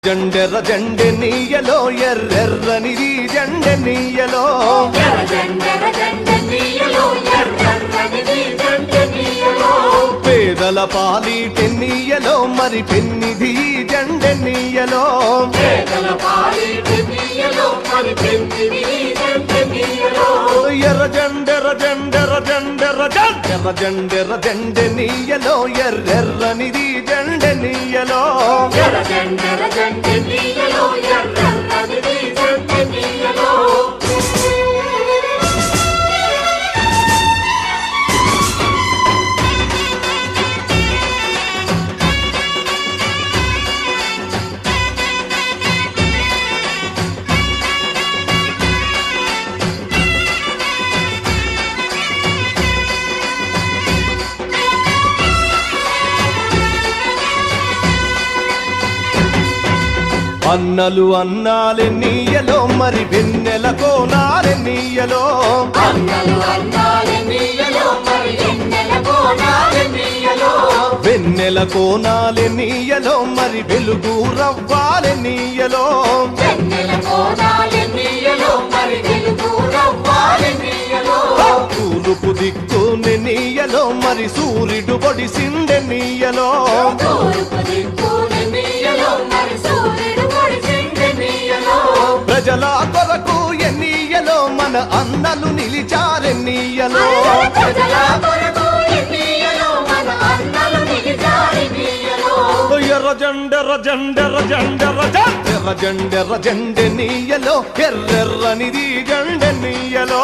జెండెర జెండె నీయలో ఎర్రెర్రనిది జెండె నీయలో పేదల పాలిటె నీయలో మరి పెన్నిది జెండె నీయలో ఎర్ర జెండెర జెండెర జెండెర జెండెర జెండెర జెండె నీయలో ఎర్రెర్రనిది జెండె నీయలో అన్నలు అన్నాలే నీయలో మరి వెన్నెల కోనాలే నీయలో వెన్నెల కోనాలే నీయలో మరి వెలుగు రవ్వాలే నీయలో తూర్పు దిక్కుని నీయలో మరి సూర్యుడు పొడిసిండె నీయలో ప్రజల కొరకు ఎన్నీయలో మన అన్నలు నిలిచారెన్నీయలో ఎర్ర జెండెర జెండెర జెండెర జెండెర జెండెర జెండె నీయలో ఎర్రెర్రనిది జెండె నీయలో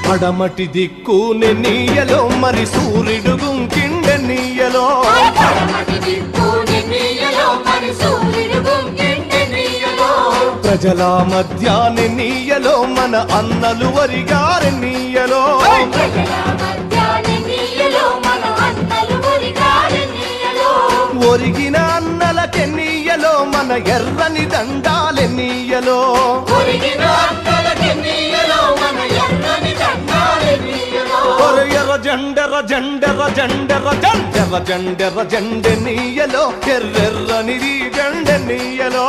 పడమటి దిక్కుని నీయలో మరి సూర్యుడు గుంకిండె నీయలో ప్రజల మధ్యాని నీయలో మన అన్నలు వరిగారి నీయలో ఒరిగిన అన్నలకె నీయలో మన ఎర్రని దండాలె నీయలో ఎర్ర జెండెర జెండెర జెండెర జెండెర జెండెర జెండె నీయలో ఎర్రెర్రనిది జెండె నీయలో